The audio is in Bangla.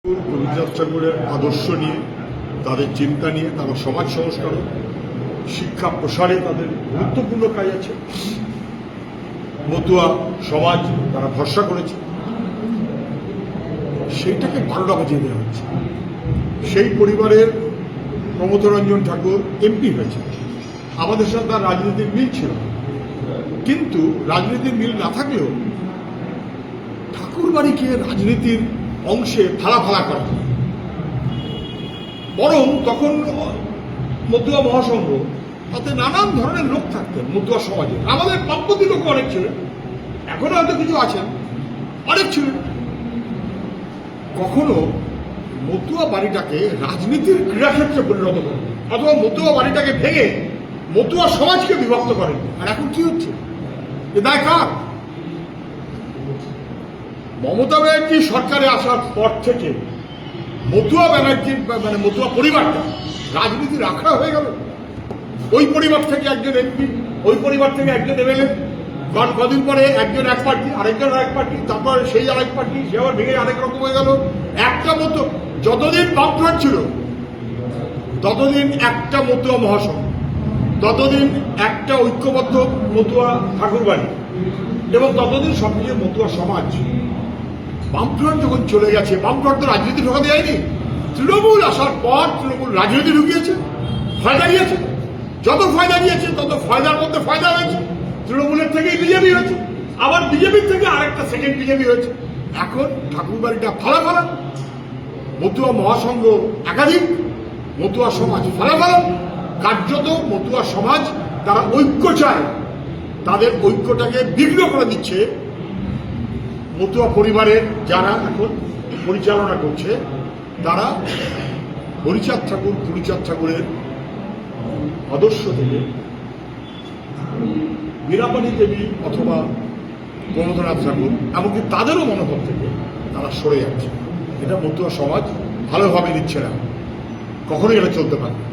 রবীন্দ্রনাথ ঠাকুরের আদর্শ নিয়ে, তাদের চিন্তা নিয়ে, তাদের সমাজ সংস্কার, শিক্ষা প্রসারে তাদের গুরুত্বপূর্ণ কাজ আছে। মতুয়া সমাজ তারা ভরসা করেছে, সেইটাকে 12টা বাজিয়ে দেওয়া হচ্ছে। সেই পরিবারের প্রমথরঞ্জন ঠাকুর এমপি হয়েছে, আমাদের সাথে তার রাজনীতির মিল ছিল, কিন্তু রাজনীতির মিল না থাকলেও ঠাকুর বাড়িকে রাজনীতির অংশে ফালা করা, বরং তখন মতুয়া মহাসংঘ তাতে নানান ধরনের লোক থাকতেন মতুয়া সমাজে। আমাদের বামপন্থী লোক অনেক ছিলেন, এখনো হয়তো কিছু আছেন, অনেক ছিলেন। কখনো মতুয়া বাড়িটাকে রাজনীতির ক্রীড়াক্ষেত্রে পরিণত করেন, অথবা মতুয়া বাড়িটাকে ভেঙে মতুয়া সমাজকে বিভক্ত করেন। আর এখন কি হচ্ছে, এ দায় কার? মমতা ব্যানার্জি সরকারে আসার পর থেকে মতুয়া ব্যানার্জির মতুয়া পরিবারটা রাজনীতির আখড়া হয়ে গেল। ওই পরিবার থেকে একজন এমপি, ওই পরিবার থেকে একজন এমএলএ, কদিন পরে একজন এক পার্টি, আরেকজন আরেক পার্টি, তারপর সেই আরেক পার্টি, সে আবার ভেঙে আরেক রকম হয়ে গেল। একটা মতো যতদিন বামফ্রন্ট ছিল ততদিন একটা মতুয়া মহাসংঘ, ততদিন একটা ঐক্যবদ্ধ মতুয়া ঠাকুরবাড়ি, এবং ততদিন সবচেয়ে মতুয়া সমাজ। বামফ্রন্ট যখন চলে গেছে, বামফ্রন্ট তো রাজনীতি ঢোকাতে যায়নি, তৃণমূল আসার পর তৃণমূল রাজনীতি ঢুকিয়েছে, ফায়দা দিয়েছে। যত ফায়দা দিয়েছে তত ফায়দার মধ্যে ফায়দা হয়েছে। তৃণমূলের থেকেই বিজেপি হয়েছে, আবার বিজেপির থেকে আরেকটা সেকেন্ড বিজেপি হয়েছে। এখন ঠাকুরবাড়িটা ফালা, মতুয়া মহাসংঘ একাধিক, মতুয়া সমাজ ফালা। কার্যত মতুয়া সমাজ তারা ঐক্য চায়, তাদের ঐক্যটাকে বিঘ্ন করে দিচ্ছে মতুয়া পরিবারের যারা এখন পরিচালনা করছে। তারা হরিচাঁদ ঠাকুরের আদর্শ থেকে বীরাপানি দেবী অথবা প্রমথনাথ ঠাকুর, এমনকি তাদেরও মনোভাব থেকে তারা সরে যাচ্ছে। এটা মতুয়া সমাজ ভালোভাবে নিচ্ছে না, কখনোই এটা চলতে পারে না।